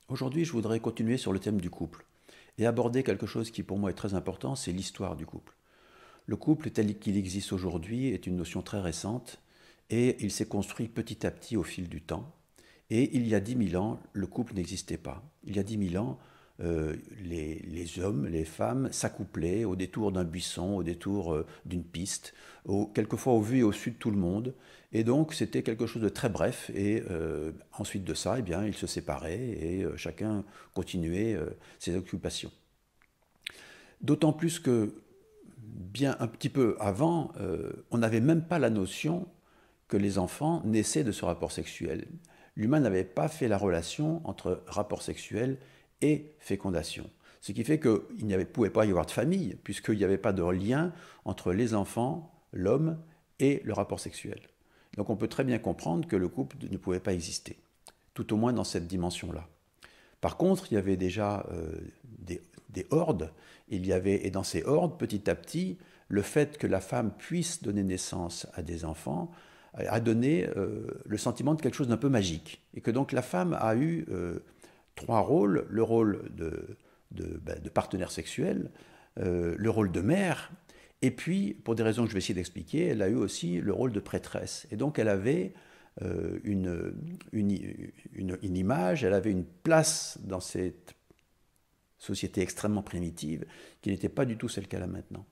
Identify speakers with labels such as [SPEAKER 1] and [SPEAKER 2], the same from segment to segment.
[SPEAKER 1] Aujourd'hui, je voudrais continuer sur le thème du couple et aborder quelque chose qui pour moi est très important, c'est l'histoire du couple. Le couple tel qu'il existe aujourd'hui est une notion très récente et il s'est construit petit à petit au fil du temps. Et il y a 10 000 ans, le couple n'existait pas. Il y a 10 000 ans, les hommes, les femmes s'accouplaient au détour d'un buisson, au détour d'une piste, quelquefois au vu et au su de tout le monde. Et donc c'était quelque chose de très bref. Et ensuite de ça, eh bien, ils se séparaient et chacun continuait ses occupations. D'autant plus que bien un petit peu avant, on n'avait même pas la notion que les enfants naissaient de ce rapport sexuel. L'humain n'avait pas fait la relation entre rapport sexuel et fécondation. Ce qui fait qu'il ne pouvait pas y avoir de famille, puisqu'il n'y avait pas de lien entre les enfants, l'homme et le rapport sexuel. Donc on peut très bien comprendre que le couple ne pouvait pas exister, tout au moins dans cette dimension-là. Par contre, il y avait déjà des hordes, et dans ces hordes, petit à petit, le fait que la femme puisse donner naissance à des enfants a donné le sentiment de quelque chose d'un peu magique. Et que donc la femme a eu trois rôles, le rôle de partenaire sexuel, le rôle de mère, et puis, pour des raisons que je vais essayer d'expliquer, elle a eu aussi le rôle de prêtresse. Et donc elle avait une image, elle avait une place dans cette société extrêmement primitive qui n'était pas du tout celle qu'elle a maintenant.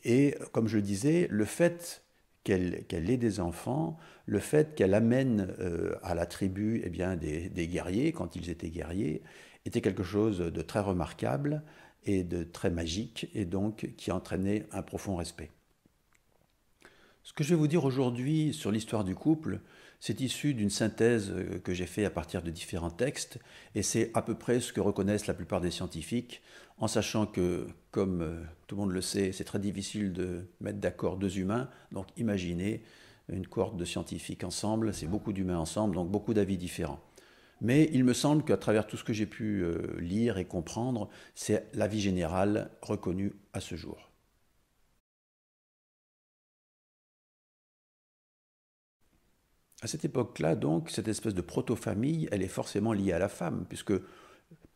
[SPEAKER 1] Et comme je le disais, le fait qu'elle ait des enfants, le fait qu'elle amène à la tribu eh bien, des guerriers, quand ils étaient guerriers, était quelque chose de très remarquable et de très magique, et donc qui entraînait un profond respect. Ce que je vais vous dire aujourd'hui sur l'histoire du couple, c'est issu d'une synthèse que j'ai faite à partir de différents textes, et c'est à peu près ce que reconnaissent la plupart des scientifiques, en sachant que, comme tout le monde le sait, c'est très difficile de mettre d'accord deux humains, donc imaginez une cohorte de scientifiques ensemble, c'est beaucoup d'humains ensemble, donc beaucoup d'avis différents. Mais il me semble qu'à travers tout ce que j'ai pu lire et comprendre, c'est l'avis général reconnu à ce jour. À cette époque-là, donc, cette espèce de proto-famille, elle est forcément liée à la femme, puisque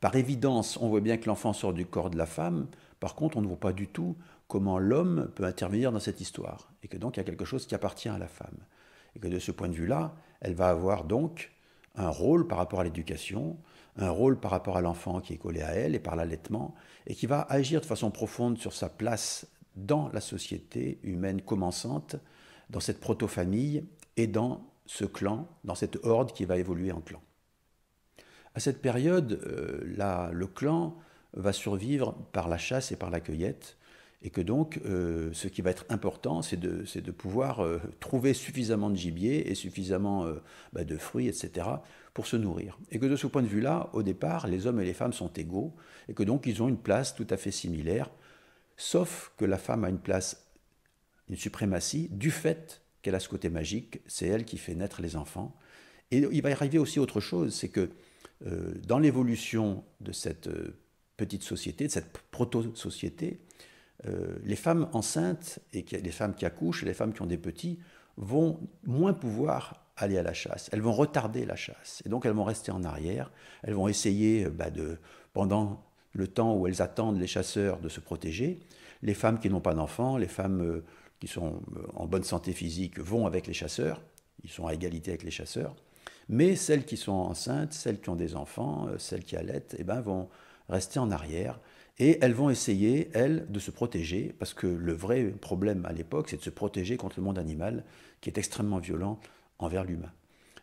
[SPEAKER 1] par évidence, on voit bien que l'enfant sort du corps de la femme, par contre, on ne voit pas du tout comment l'homme peut intervenir dans cette histoire, et que donc il y a quelque chose qui appartient à la femme. Et que de ce point de vue-là, elle va avoir donc un rôle par rapport à l'éducation, un rôle par rapport à l'enfant qui est collé à elle et par l'allaitement, et qui va agir de façon profonde sur sa place dans la société humaine commençante, dans cette proto-famille et dans ce clan, dans cette horde qui va évoluer en clan. À cette période, le clan va survivre par la chasse et par la cueillette, et que donc ce qui va être important, c'est de pouvoir trouver suffisamment de gibier et suffisamment de fruits, etc., pour se nourrir. Et que de ce point de vue-là, au départ, les hommes et les femmes sont égaux, et que donc ils ont une place tout à fait similaire, sauf que la femme a une place, une suprématie, du fait qu'elle a ce côté magique, c'est elle qui fait naître les enfants. Et il va y arriver aussi autre chose, c'est que dans l'évolution de cette petite société, de cette proto-société, les femmes enceintes et les femmes qui accouchent, et les femmes qui ont des petits, vont moins pouvoir aller à la chasse. Elles vont retarder la chasse. Et donc elles vont rester en arrière. Elles vont essayer, pendant le temps où elles attendent les chasseurs, de se protéger. Les femmes qui n'ont pas d'enfants, les femmes qui sont en bonne santé physique vont avec les chasseurs. Ils sont à égalité avec les chasseurs. Mais celles qui sont enceintes, celles qui ont des enfants, celles qui allaitent, eh ben, vont rester en arrière. Et elles vont essayer, elles, de se protéger, parce que le vrai problème à l'époque, c'est de se protéger contre le monde animal, qui est extrêmement violent envers l'humain.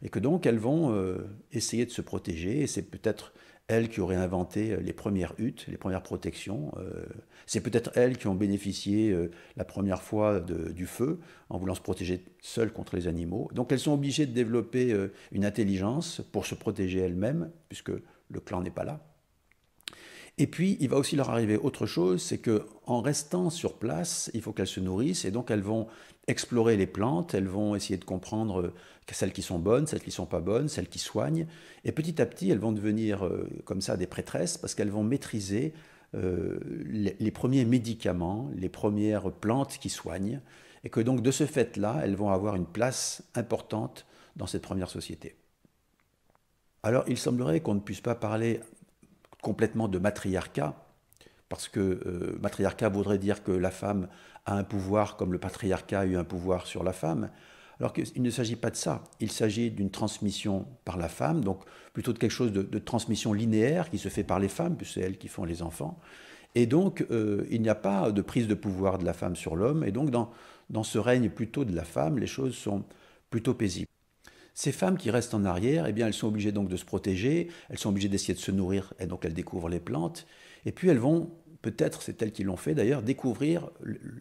[SPEAKER 1] Et que donc elles vont essayer de se protéger, et c'est peut-être elles qui auraient inventé les premières huttes, les premières protections. C'est peut-être elles qui ont bénéficié la première fois du feu, en voulant se protéger seules contre les animaux. Donc elles sont obligées de développer une intelligence pour se protéger elles-mêmes, puisque le clan n'est pas là. Et puis, il va aussi leur arriver autre chose, c'est que en restant sur place, il faut qu'elles se nourrissent, et donc elles vont explorer les plantes, elles vont essayer de comprendre celles qui sont bonnes, celles qui ne sont pas bonnes, celles qui soignent, et petit à petit, elles vont devenir comme ça des prêtresses, parce qu'elles vont maîtriser les premiers médicaments, les premières plantes qui soignent, et que donc de ce fait-là, elles vont avoir une place importante dans cette première société. Alors il semblerait qu'on ne puisse pas parler complètement de matriarcat, parce que matriarcat voudrait dire que la femme a un pouvoir comme le patriarcat a eu un pouvoir sur la femme, alors qu'il ne s'agit pas de ça. Il s'agit d'une transmission par la femme, donc plutôt de quelque chose de transmission linéaire qui se fait par les femmes, puisque c'est elles qui font les enfants. Et donc il n'y a pas de prise de pouvoir de la femme sur l'homme, et donc dans ce règne plutôt de la femme, les choses sont plutôt paisibles. Ces femmes qui restent en arrière, eh bien, elles sont obligées donc de se protéger, elles sont obligées d'essayer de se nourrir, et donc elles découvrent les plantes, et puis elles vont, peut-être c'est elles qui l'ont fait d'ailleurs, découvrir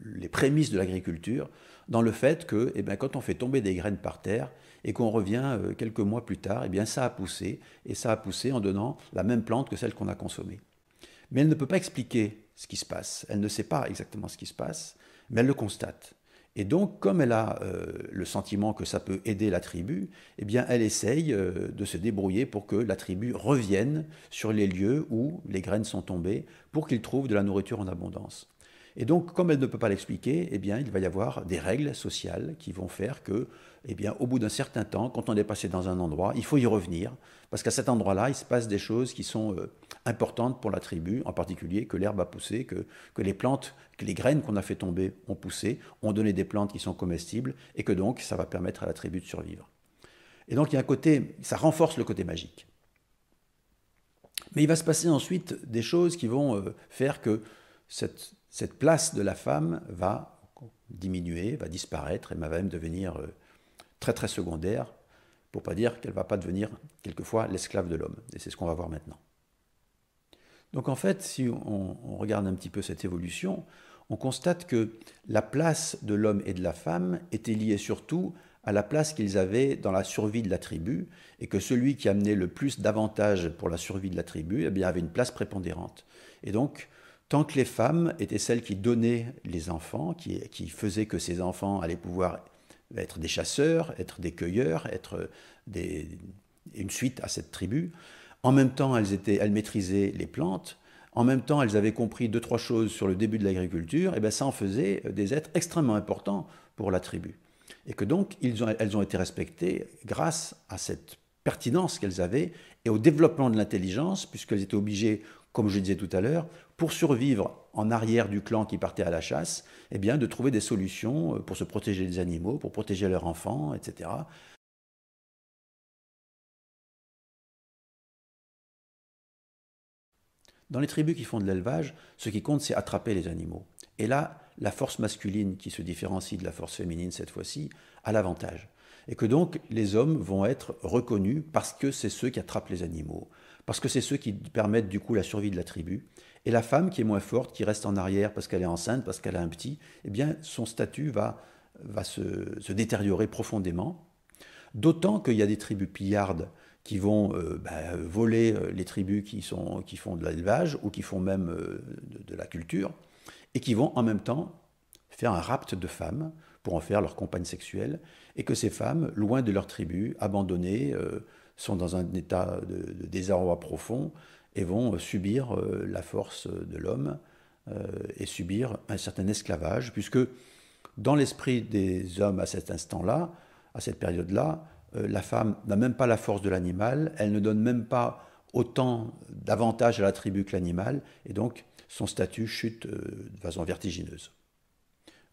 [SPEAKER 1] les prémices de l'agriculture, dans le fait que eh bien, quand on fait tomber des graines par terre, et qu'on revient quelques mois plus tard, eh bien, ça a poussé, et ça a poussé en donnant la même plante que celle qu'on a consommée. Mais elle ne peut pas expliquer ce qui se passe, elle ne sait pas exactement ce qui se passe, mais elle le constate. Et donc, comme elle a le sentiment que ça peut aider la tribu, eh bien, elle essaye de se débrouiller pour que la tribu revienne sur les lieux où les graines sont tombées, pour qu'ils trouvent de la nourriture en abondance. Et donc, comme elle ne peut pas l'expliquer, eh bien, il va y avoir des règles sociales qui vont faire que, eh bien, au bout d'un certain temps, quand on est passé dans un endroit, il faut y revenir, parce qu'à cet endroit-là, il se passe des choses qui sont importantes pour la tribu, en particulier que l'herbe a poussé, que les plantes, que les graines qu'on a fait tomber ont poussé, ont donné des plantes qui sont comestibles, et que donc ça va permettre à la tribu de survivre. Et donc il y a un côté, ça renforce le côté magique. Mais il va se passer ensuite des choses qui vont faire que cette place de la femme va diminuer, va disparaître, et va même devenir très très secondaire, pour ne pas dire qu'elle ne va pas devenir quelquefois l'esclave de l'homme. Et c'est ce qu'on va voir maintenant. Donc en fait, si on regarde un petit peu cette évolution, on constate que la place de l'homme et de la femme était liée surtout à la place qu'ils avaient dans la survie de la tribu, et que celui qui amenait le plus d'avantages pour la survie de la tribu, eh bien, avait une place prépondérante. Et donc, tant que les femmes étaient celles qui donnaient les enfants, qui faisaient que ces enfants allaient pouvoir être des chasseurs, être des cueilleurs, être une suite à cette tribu, en même temps, elles maîtrisaient les plantes. En même temps, elles avaient compris deux, trois choses sur le début de l'agriculture. Et bien, ça en faisait des êtres extrêmement importants pour la tribu. Et que donc, elles ont été respectées grâce à cette pertinence qu'elles avaient et au développement de l'intelligence, puisqu'elles étaient obligées, comme je disais tout à l'heure, pour survivre en arrière du clan qui partait à la chasse, eh bien, de trouver des solutions pour se protéger des animaux, pour protéger leurs enfants, etc. Dans les tribus qui font de l'élevage, ce qui compte, c'est attraper les animaux. Et là, la force masculine qui se différencie de la force féminine cette fois-ci a l'avantage. Et que donc les hommes vont être reconnus parce que c'est ceux qui attrapent les animaux, parce que c'est ceux qui permettent du coup la survie de la tribu. Et la femme qui est moins forte, qui reste en arrière parce qu'elle est enceinte, parce qu'elle a un petit, eh bien son statut va se détériorer profondément. D'autant qu'il y a des tribus pillardes qui vont voler les tribus qui font de l'élevage ou qui font même de la culture, et qui vont en même temps faire un rapt de femmes pour en faire leur compagne sexuelle, et que ces femmes, loin de leur tribu, abandonnées, sont dans un état de désarroi profond et vont subir la force de l'homme et subir un certain esclavage, puisque dans l'esprit des hommes à cet instant-là, à cette période-là, la femme n'a même pas la force de l'animal, elle ne donne même pas autant d'avantages à la tribu que l'animal, et donc son statut chute de façon vertigineuse.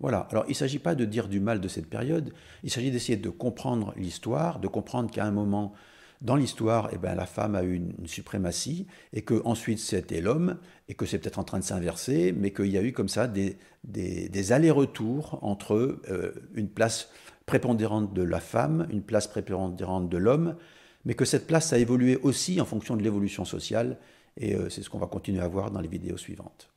[SPEAKER 1] Voilà, alors il ne s'agit pas de dire du mal de cette période, il s'agit d'essayer de comprendre l'histoire, de comprendre qu'à un moment, dans l'histoire, eh ben, la femme a eu une suprématie, et qu'ensuite c'était l'homme, et que c'est peut-être en train de s'inverser, mais qu'il y a eu comme ça des allers-retours entre une place prépondérante de la femme, une place prépondérante de l'homme, mais que cette place a évolué aussi en fonction de l'évolution sociale, et c'est ce qu'on va continuer à voir dans les vidéos suivantes.